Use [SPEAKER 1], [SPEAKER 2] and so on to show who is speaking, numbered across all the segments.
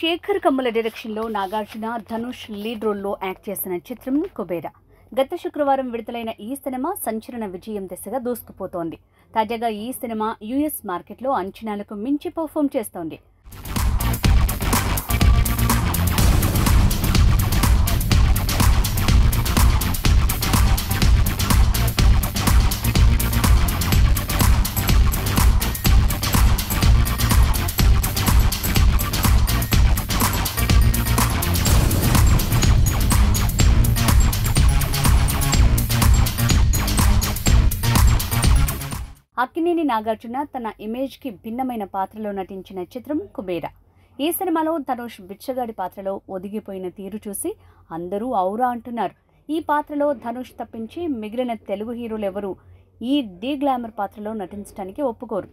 [SPEAKER 1] శేఖర్ కమ్ముల డైరెక్షన్లో నాగార్జున, ధనుష్ లీడ్ రోల్లో యాక్ట్ చేసిన చిత్రం కుబేరా. గత శుక్రవారం విడుదలైన ఈ సినిమా సంచలన విజయం దిశగా దూసుకుపోతోంది. తాజాగా ఈ సినిమా యూఎస్ మార్కెట్లో అంచనాలకు మించి పర్ఫామ్ చేస్తోంది. అక్కినేని నాగార్జున తన ఇమేజ్కి భిన్నమైన పాత్రలో నటించిన చిత్రం కుబేరా. ఈ సినిమాలో ధనుష్ బిచ్చగాడి పాత్రలో ఒదిగిపోయిన తీరు చూసి అందరూ ఔరా అంటున్నారు. ఈ పాత్రలో ధనుష్ తప్పించి మిగిలిన తెలుగు హీరోలెవరూ ఈ డీ గ్లామర్ పాత్రలో నటించడానికి ఒప్పుకోరు.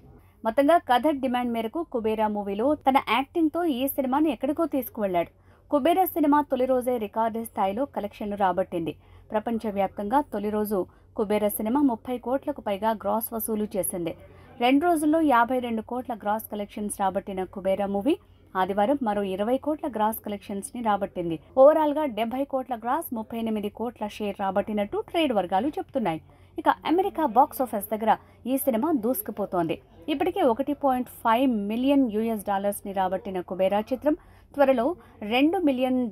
[SPEAKER 1] మొత్తంగా కథ డిమాండ్ మేరకు కుబేరా మూవీలో తన యాక్టింగ్తో ఈ సినిమాని ఎక్కడికో తీసుకువెళ్లాడు. కుబేరా సినిమా తొలి రోజే రికార్డు స్థాయిలో కలెక్షన్లు రాబట్టింది. ప్రపంచవ్యాప్తంగా తొలి రోజు కుబేరా సినిమా 30 కోట్లకు పైగా గ్రాస్ వసూలు చేసింది. 2 రోజుల్లో 52 కోట్ల గ్రాస్ కలెక్షన్స్ రాబట్టిన కుబేరా మూవీ ఆదివారం మరో 20 కోట్ల గ్రాస్ కలెక్షన్స్ ని రాబట్టింది. ఓవరాల్గా 70 కోట్ల గ్రాస్, 38 కోట్ల షేర్ రాబట్టినట్టు ట్రేడ్ వర్గాలు చెబుతున్నాయి. ఇక అమెరికా బాక్స్ ఆఫీస్ దగ్గర ఈ సినిమా దూసుకుపోతోంది. ఇప్పటికే $1.5 మిలియన్ ని రాబట్టిన కుబేరా చిత్రం త్వరలో $2 మిలియన్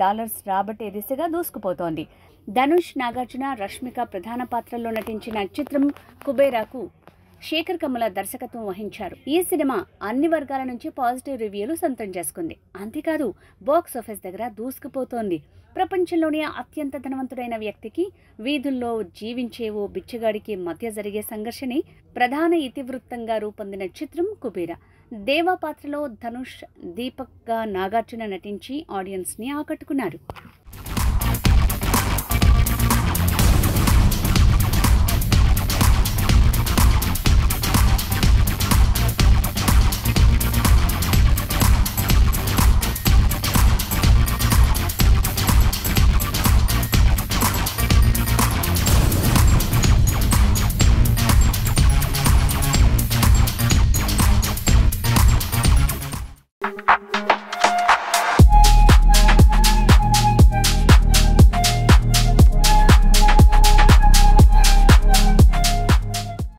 [SPEAKER 1] రాబట్టే దిశగా దూసుకుపోతోంది. ధనుష్, నాగార్జున, రష్మిక ప్రధాన పాత్రల్లో నటించిన చిత్రం కుబేరాకు శేఖర్ కమ్ముల దర్శకత్వం వహించారు. ఈ సినిమా అన్ని వర్గాల నుంచి పాజిటివ్ రివ్యూలు సొంతం చేసుకుంది. అంతేకాదు బాక్స్ ఆఫీస్ దగ్గర దూసుకుపోతోంది. ప్రపంచంలోనే అత్యంత ధనవంతుడైన వ్యక్తికి వీధుల్లో జీవించే ఓ బిచ్చగాడికి మధ్య జరిగే సంఘర్షణే ప్రధాన ఇతివృత్తంగా రూపొందిన చిత్రం కుబేరా. దేవా పాత్రలో ధనుష్, దీపక్గా నాగార్జున నటించి ఆడియన్స్ని ఆకట్టుకున్నారు.